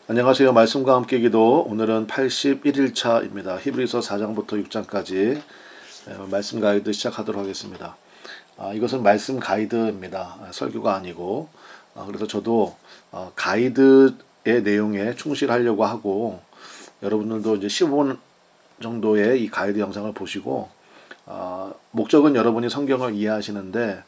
안녕하세요. 말씀과 함께 기도. 오늘은 81일차입니다. 히브리서 4장부터 6장까지 말씀 가이드 시작하도록 하겠습니다. 이것은 말씀 가이드입니다. 설교가 아니고. 그래서 저도 가이드의 내용에 충실하려고 하고, 여러분들도 이제 15분 정도의 이 가이드 영상을 보시고, 목적은 여러분이 성경을 이해하시는데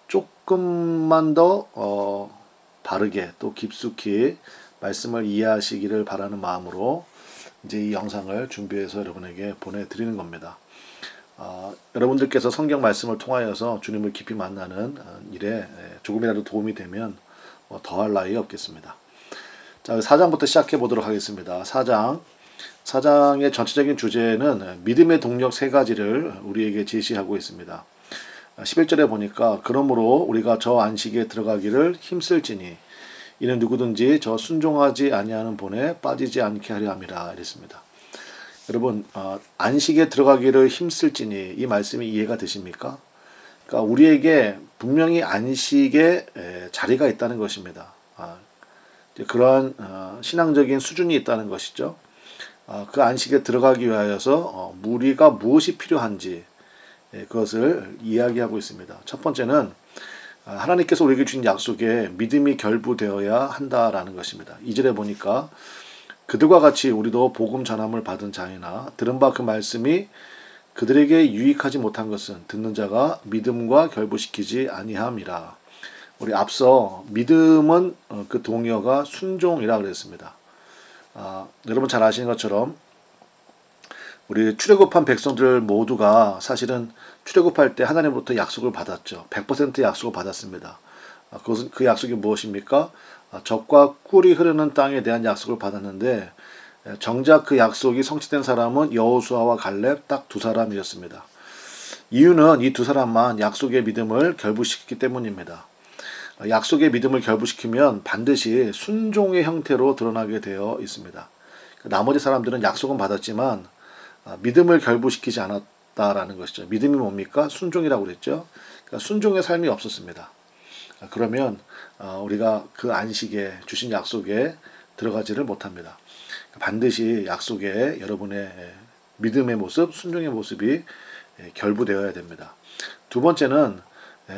조금만 더 바르게 또 깊숙이 말씀을 이해하시기를 바라는 마음으로 이제 이 영상을 준비해서 여러분에게 보내드리는 겁니다. 여러분들께서 성경 말씀을 통하여서 주님을 깊이 만나는 일에 조금이라도 도움이 되면 더할 나위 없겠습니다. 자, 4장부터 시작해 보도록 하겠습니다. 4장의 전체적인 주제는 믿음의 동력 세 가지를 우리에게 제시하고 있습니다. 11절에 보니까 그러므로 우리가 저 안식에 들어가기를 힘쓸지니 이는 누구든지 저 순종하지 아니하는 본에 빠지지 않게 하려 함이라 이랬습니다. 여러분, 안식에 들어가기를 힘쓸지니 이 말씀이 이해가 되십니까? 그러니까 우리에게 분명히 안식에 자리가 있다는 것입니다. 그러한 신앙적인 수준이 있다는 것이죠. 그 안식에 들어가기 위하여서 우리가 무엇이 필요한지 그것을 이야기하고 있습니다. 첫 번째는 하나님께서 우리에게 주신 약속에 믿음이 결부되어야 한다라는 것입니다. 2절에 보니까 그들과 같이 우리도 복음 전함을 받은 자이나 들은 바 그 말씀이 그들에게 유익하지 못한 것은 듣는 자가 믿음과 결부시키지 아니함이라. 우리 앞서 믿음은 그 동의어가 순종이라 그랬습니다. 여러분 잘 아시는 것처럼 우리 출애굽한 백성들 모두가 사실은 출애굽할 때 하나님으로부터 약속을 받았죠. 100% 약속을 받았습니다. 그것은 그 약속이 무엇입니까? 젖과 꿀이 흐르는 땅에 대한 약속을 받았는데 정작 그 약속이 성취된 사람은 여호수아와 갈렙 딱 두 사람이었습니다. 이유는 이 두 사람만 약속의 믿음을 결부시켰기 때문입니다. 약속의 믿음을 결부시키면 반드시 순종의 형태로 드러나게 되어 있습니다. 나머지 사람들은 약속은 받았지만 믿음을 결부시키지 않았다라는 것이죠. 믿음이 뭡니까? 순종이라고 그랬죠. 그러니까 순종의 삶이 없었습니다. 그러면 우리가 그 안식에 주신 약속에 들어가지를 못합니다. 반드시 약속에 여러분의 믿음의 모습, 순종의 모습이 결부되어야 됩니다. 두 번째는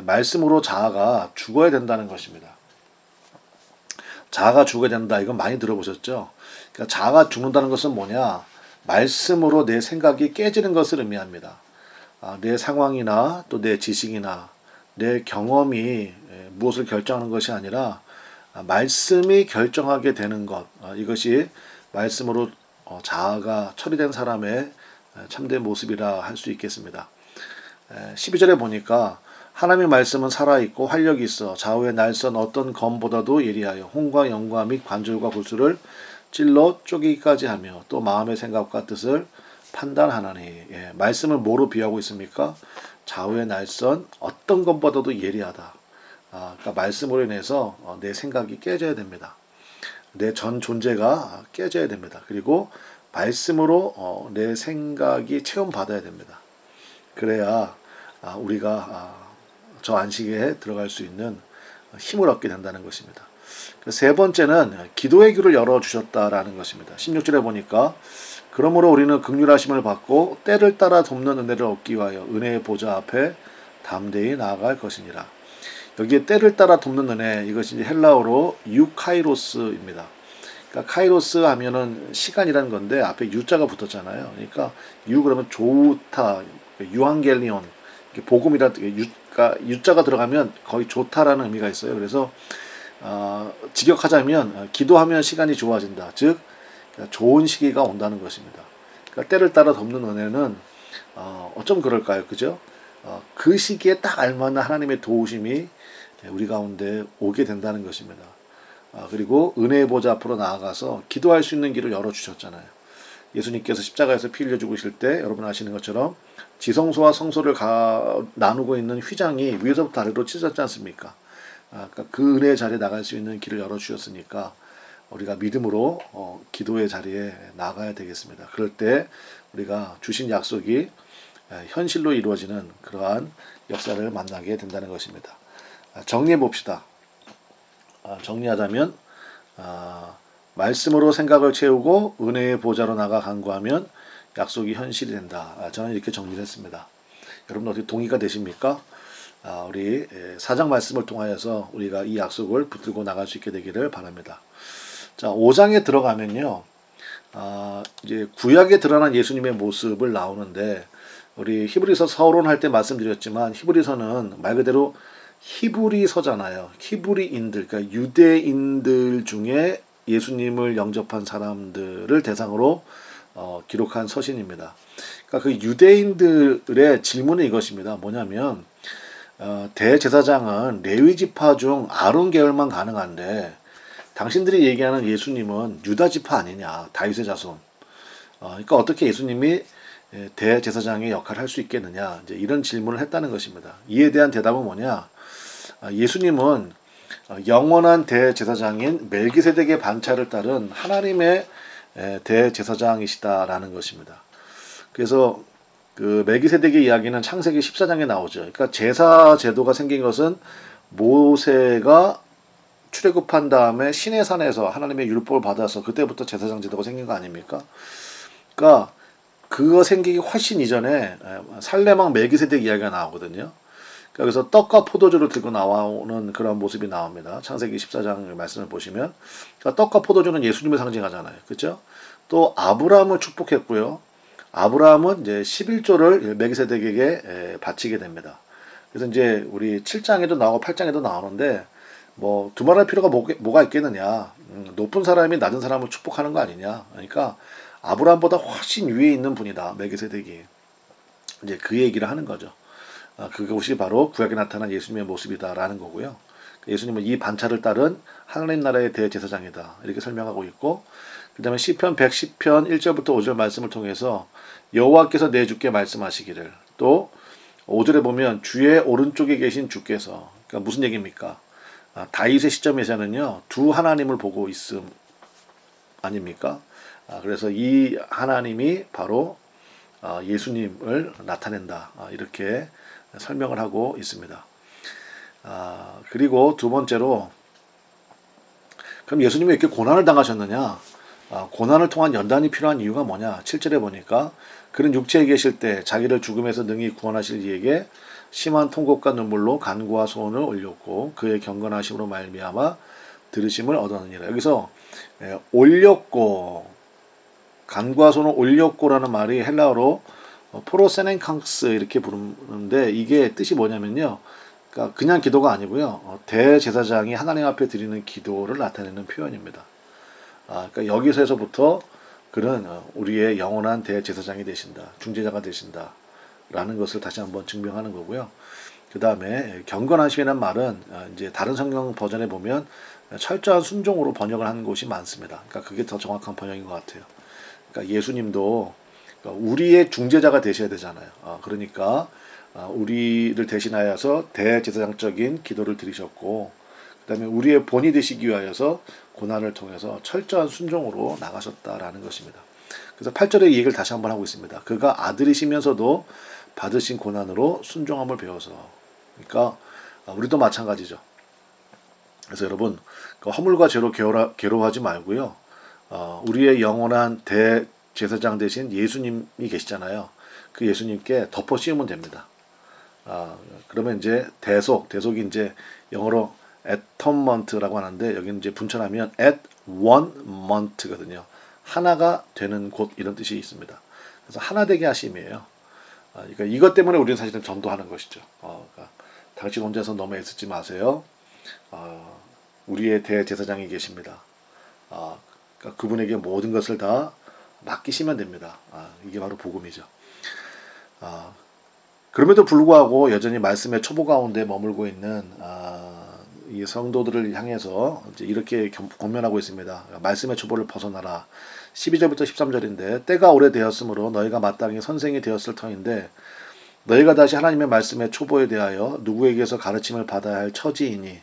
말씀으로 자아가 죽어야 된다는 것입니다. 자아가 죽어야 된다. 이건 많이 들어보셨죠? 그러니까 자아가 죽는다는 것은 뭐냐? 말씀으로 내 생각이 깨지는 것을 의미합니다. 내 상황이나 또 내 지식이나 내 경험이 무엇을 결정하는 것이 아니라 말씀이 결정하게 되는 것. 이것이 말씀으로 자아가 처리된 사람의 참된 모습이라 할 수 있겠습니다. 12절에 보니까 하나님의 말씀은 살아있고 활력이 있어 좌우의 날선 어떤 검보다도 예리하여 홍과 영과 및 관절과 골수를 찔러 쪼개기까지 하며 또 마음의 생각과 뜻을 판단하나니. 말씀을 뭐로 비유하고 있습니까? 좌우의 날선 어떤 것보다도 예리하다. 그러니까 말씀으로 인해서 내 생각이 깨져야 됩니다. 내 전 존재가 깨져야 됩니다. 그리고 말씀으로 내 생각이 체험받아야 됩니다. 그래야 우리가 저 안식에 들어갈 수 있는 힘을 얻게 된다는 것입니다. 세 번째는 기도의 귀를 열어주셨다라는 것입니다. 16절에 보니까 그러므로 우리는 긍휼하심을 받고 때를 따라 돕는 은혜를 얻기 위하여 은혜의 보좌 앞에 담대히 나아갈 것이니라. 여기에 때를 따라 돕는 은혜, 이것이 헬라어로 유카이로스입니다. 그러니까 카이로스 하면은 시간이라는 건데 앞에 유자가 붙었잖아요. 그러니까 유 그러면 좋다, 유앙겔리온, 복음이라 그러니까 유자가 들어가면 거의 좋다라는 의미가 있어요. 그래서 직역하자면 기도하면 시간이 좋아진다. 즉 좋은 시기가 온다는 것입니다. 그러니까 때를 따라 돕는 은혜는 어쩜 그럴까요? 그죠? 그 시기에 딱 알맞는 하나님의 도우심이 우리 가운데 오게 된다는 것입니다. 그리고 은혜의 보좌 앞으로 나아가서 기도할 수 있는 길을 열어주셨잖아요. 예수님께서 십자가에서 피 흘려 죽으실 때 여러분 아시는 것처럼 지성소와 성소를 나누고 있는 휘장이 위에서부터 아래로 찢어졌지 않습니까? 그러니까 그 은혜의 자리에 나갈 수 있는 길을 열어주셨으니까 우리가 믿음으로 기도의 자리에 나가야 되겠습니다. 그럴 때 우리가 주신 약속이 현실로 이루어지는 그러한 역사를 만나게 된다는 것입니다. 정리해 봅시다. 정리하자면 말씀으로 생각을 채우고 은혜의 보좌로 나가 간구하면 약속이 현실이 된다. 저는 이렇게 정리를 했습니다. 여러분 어떻게 동의가 되십니까? 우리 사장 말씀을 통하여서 우리가 이 약속을 붙들고 나갈 수 있게 되기를 바랍니다. 자, 5장에 들어가면요. 이제 구약에 드러난 예수님의 모습을 나오는데 우리 히브리서 서론 할 때 말씀드렸지만 히브리서는 말 그대로 히브리서잖아요. 히브리인들, 그러니까 유대인들 중에 예수님을 영접한 사람들을 대상으로 기록한 서신입니다. 그러니까 그 유대인들의 질문은 이것입니다. 뭐냐면 대제사장은 레위 지파 중 아론 계열만 가능한데 당신들이 얘기하는 예수님은 유다 지파 아니냐, 다윗의 자손. 그러니까 어떻게 예수님이 대제사장의 역할을 할 수 있겠느냐, 이제 이런 질문을 했다는 것입니다. 이에 대한 대답은 뭐냐? 예수님은 영원한 대제사장인 멜기세덱의 반차를 따른 하나님의 대제사장이시다라는 것입니다. 그래서 그 멜기세덱의 이야기는 창세기 14장에 나오죠. 그러니까 제사 제도가 생긴 것은 모세가 출애굽한 다음에 시내산에서 하나님의 율법을 받아서 그때부터 제사장 제도가 생긴 거 아닙니까? 그러니까 그거 생기기 훨씬 이전에 살레망 멜기세덱 이야기가 나오거든요. 그래서 떡과 포도주를 들고 나오는 그런 모습이 나옵니다. 창세기 14장 말씀을 보시면, 그러니까 떡과 포도주는 예수님을 상징하잖아요. 그렇죠? 또 아브라함을 축복했고요. 아브라함은 이제 11조를 멜기세덱에게 바치게 됩니다. 그래서 이제 우리 7장에도 나오고 8장에도 나오는데 뭐 두말할 필요가 뭐가 있겠느냐. 높은 사람이 낮은 사람을 축복하는 거 아니냐. 그러니까 아브라함보다 훨씬 위에 있는 분이다. 멜기세덱이. 이제 그 얘기를 하는 거죠. 그것이 바로 구약에 나타난 예수님의 모습이다라는 거고요. 예수님은 이 반차를 따른 하나님 나라의 대제사장이다. 이렇게 설명하고 있고, 그 다음에 시편 110편 1절부터 5절 말씀을 통해서 여호와께서 내 주께 말씀하시기를, 또 5절에 보면 주의 오른쪽에 계신 주께서, 그러니까 무슨 얘기입니까? 다윗의 시점에서는요, 두 하나님을 보고 있음 아닙니까? 그래서 이 하나님이 바로 예수님을 나타낸다. 이렇게 설명을 하고 있습니다. 그리고 두 번째로, 그럼 예수님이 이렇게 고난을 당하셨느냐? 고난을 통한 연단이 필요한 이유가 뭐냐? 7절에 보니까 그는 육체에 계실 때 자기를 죽음에서 능히 구원하실 이에게 심한 통곡과 눈물로 간구와 소원을 올렸고 그의 경건하심으로 말미암아 들으심을 얻었느니라. 여기서 올렸고, 간구와 소원을 올렸고라는 말이 헬라어로 프로세넨캉스 이렇게 부르는데 이게 뜻이 뭐냐면요. 그러니까 그냥 기도가 아니고요. 대제사장이 하나님 앞에 드리는 기도를 나타내는 표현입니다. 그러니까 여기서부터 그는 우리의 영원한 대제사장이 되신다. 중재자가 되신다. 라는 것을 다시 한번 증명하는 거고요. 그 다음에 경건하심이라는 말은 이제 다른 성경 버전에 보면 철저한 순종으로 번역을 하는 곳이 많습니다. 그러니까 그게 더 정확한 번역인 것 같아요. 그러니까 예수님도 우리의 중재자가 되셔야 되잖아요. 그러니까 우리를 대신하여서 대제사장적인 기도를 드리셨고, 그 다음에 우리의 본이 되시기 위하여서 고난을 통해서 철저한 순종으로 나가셨다라는 것입니다. 그래서 8절에 이 얘기를 다시 한번 하고 있습니다. 그가 아들이시면서도 받으신 고난으로 순종함을 배워서. 그러니까 우리도 마찬가지죠. 그래서 여러분, 허물과 죄로 괴로워하지 말고요. 우리의 영원한 대제사장 되신 예수님이 계시잖아요. 그 예수님께 덮어 씌우면 됩니다. 그러면 이제 대속이 이제 영어로 atonement라고 하는데 여기는 이제 분천하면 at one month거든요. 하나가 되는 곳, 이런 뜻이 있습니다. 그래서 하나 되게 하심이에요. 그러니까 이것 때문에 우리는 사실은 전도하는 것이죠. 그러니까 당신 혼자서 너무 애쓰지 마세요. 우리의 대제사장이 계십니다. 그러니까 그분에게 모든 것을 다 맡기시면 됩니다. 이게 바로 복음이죠. 그럼에도 불구하고 여전히 말씀의 초보 가운데 머물고 있는 이 성도들을 향해서 이제 이렇게 권면하고 있습니다. 말씀의 초보를 벗어나라. 12절부터 13절인데 때가 오래되었으므로 너희가 마땅히 선생이 되었을 터인데 너희가 다시 하나님의 말씀의 초보에 대하여 누구에게서 가르침을 받아야 할 처지이니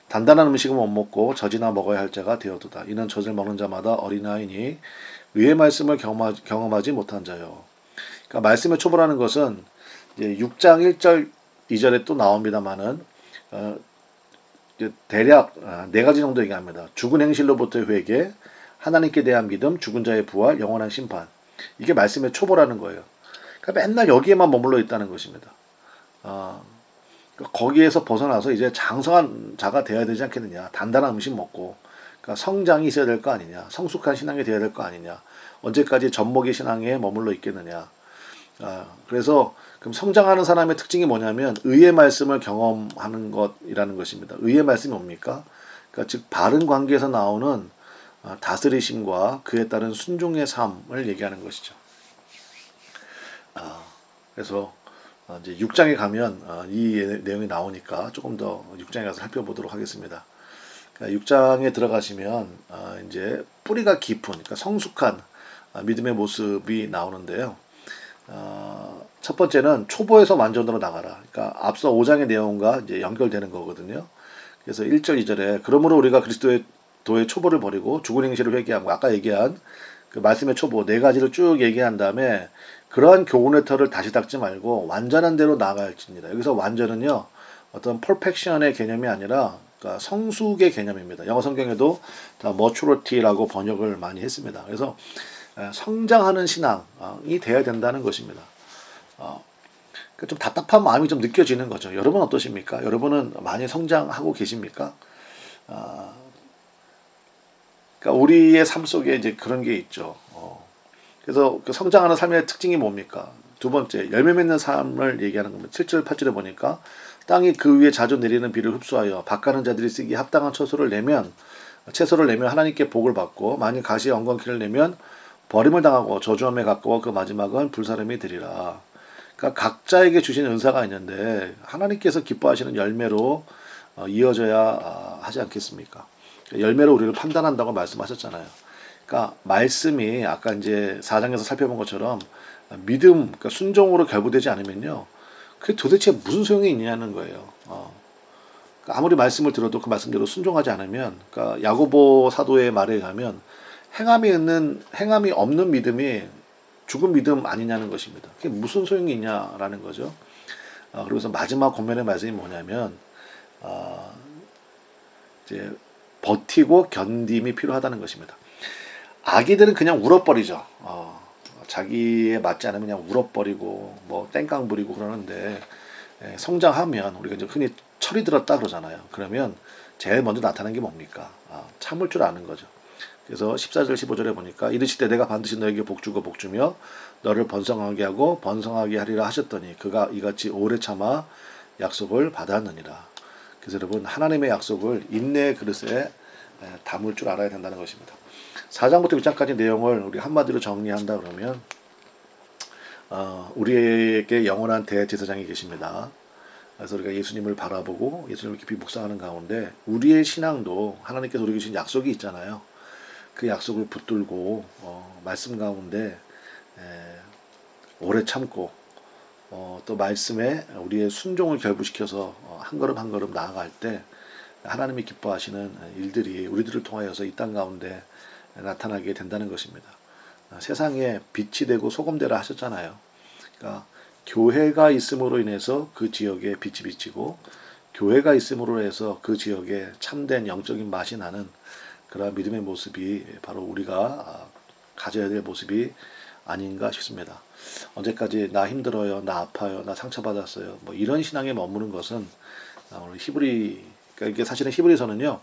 단단한 음식은 못 먹고 젖이나 먹어야 할 자가 되어도다. 이는 젖을 먹는 자마다 어린아이니 의의 말씀을 경험하지 못한 자요. 그러니까 말씀의 초보라는 것은 이제 6장 1절 2절에 또 나옵니다만은 대략 네 가지 정도 얘기합니다. 죽은 행실로부터 회개, 하나님께 대한 믿음, 죽은 자의 부활, 영원한 심판. 이게 말씀의 초보라는 거예요. 그러니까 맨날 여기에만 머물러 있다는 것입니다. 거기에서 벗어나서 이제 장성한 자가 되어야 되지 않겠느냐. 단단한 음식 먹고, 그러니까 성장이 있어야 될 거 아니냐. 성숙한 신앙이 되어야 될 거 아니냐. 언제까지 젖먹이 신앙에 머물러 있겠느냐. 그래서 그럼 성장하는 사람의 특징이 뭐냐면 의의 말씀을 경험하는 것이라는 것입니다. 의의 말씀이 뭡니까? 그러니까 즉 바른 관계에서 나오는 다스리심과 그에 따른 순종의 삶을 얘기하는 것이죠. 그래서 이제 6장에 가면 이 내용이 나오니까 조금 더 6장에 가서 살펴보도록 하겠습니다. 그러니까 6장에 들어가시면 이제 뿌리가 깊은, 그러니까 성숙한 믿음의 모습이 나오는데요. 첫 번째는 초보에서 완전으로 나가라. 그러니까 앞서 5장의 내용과 이제 연결되는 거거든요. 그래서 1절, 2절에 그러므로 우리가 그리스도의 도의 초보를 버리고 죽은 행실을 회개하고 아까 얘기한 그 말씀의 초보 네 가지를 쭉 얘기한 다음에 그러한 교훈의 털을 다시 닦지 말고 완전한 대로 나아갈지니라. 여기서 완전은요 어떤 퍼펙션의 개념이 아니라 그러니까 성숙의 개념입니다. 영어 성경에도 다 maturity라고 번역을 많이 했습니다. 그래서 성장하는 신앙이 돼야 된다는 것입니다. 좀 답답한 마음이 좀 느껴지는 거죠. 여러분 어떠십니까? 여러분은 많이 성장하고 계십니까? 그러니까 우리의 삶 속에 이제 그런 게 있죠. 그래서 그 성장하는 삶의 특징이 뭡니까? 두 번째, 열매 맺는 삶을 얘기하는 겁니다. 7절, 8절에 보니까 땅이 그 위에 자주 내리는 비를 흡수하여 밭가는 자들이 쓰기에 합당한 채소를 내면 하나님께 복을 받고 만일 가시에 엉겅퀴를 내면 버림을 당하고 저주함에 가까워 그 마지막은 불사름이 되리라. 그러니까 각자에게 주신 은사가 있는데 하나님께서 기뻐하시는 열매로 이어져야 하지 않겠습니까? 열매로 우리를 판단한다고 말씀하셨잖아요. 그러니까 말씀이 아까 이제 4장에서 살펴본 것처럼 믿음, 그러니까 순종으로 결부되지 않으면요, 그게 도대체 무슨 소용이 있냐는 거예요. 그러니까 아무리 말씀을 들어도 그 말씀대로 순종하지 않으면, 그러니까 야고보 사도의 말에 의하면 행함이 없는 믿음이 죽은 믿음 아니냐는 것입니다. 그게 무슨 소용이 있냐라는 거죠. 그래서 마지막 권면의 말씀이 뭐냐면 이제 버티고 견딤이 필요하다는 것입니다. 아기들은 그냥 울어버리죠. 자기에 맞지 않으면 그냥 울어버리고 뭐 땡깡 부리고 그러는데 성장하면 우리가 이제 흔히 철이 들었다 그러잖아요. 그러면 제일 먼저 나타나는 게 뭡니까? 참을 줄 아는 거죠. 그래서 14절 15절에 보니까 이르시되 내가 반드시 너에게 복주고 복주며 너를 번성하게 하고 번성하게 하리라 하셨더니 그가 이같이 오래 참아 약속을 받았느니라. 그래서 여러분 하나님의 약속을 인내의 그릇에 담을 줄 알아야 된다는 것입니다. 4장부터 6장까지 내용을 우리 한마디로 정리한다 그러면 우리에게 영원한 대제사장이 계십니다. 그래서 우리가 예수님을 바라보고 예수님을 깊이 묵상하는 가운데 우리의 신앙도 하나님께서 우리에게 주신 약속이 있잖아요. 그 약속을 붙들고 말씀 가운데 오래 참고 또 말씀에 우리의 순종을 결부시켜서 한 걸음 한 걸음 나아갈 때 하나님이 기뻐하시는 일들이 우리들을 통하여서 이 땅 가운데 나타나게 된다는 것입니다. 세상에 빛이 되고 소금 되라 하셨잖아요. 그러니까 교회가 있음으로 인해서 그 지역에 빛이 비치고 교회가 있음으로 해서 그 지역에 참된 영적인 맛이 나는 그런 믿음의 모습이 바로 우리가 가져야 될 모습이 아닌가 싶습니다. 언제까지 나 힘들어요, 나 아파요, 나 상처받았어요, 뭐 이런 신앙에 머무는 것은 오늘 그러니까 이게 사실은 히브리서는요,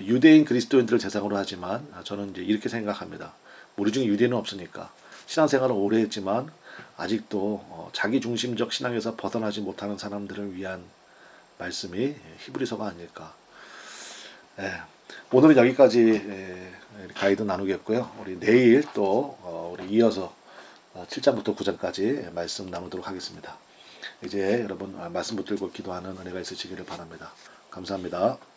유대인 그리스도인들을 대상으로 하지만 저는 이제 이렇게 생각합니다. 우리 중에 유대인은 없으니까 신앙생활을 오래 했지만 아직도 자기 중심적 신앙에서 벗어나지 못하는 사람들을 위한 말씀이 히브리서가 아닐까. 오늘은 여기까지 가이드 나누겠고요. 우리 내일 또 우리 이어서 7장부터 9장까지 말씀 나누도록 하겠습니다. 이제 여러분 말씀 붙들고 기도하는 은혜가 있으시기를 바랍니다. 감사합니다.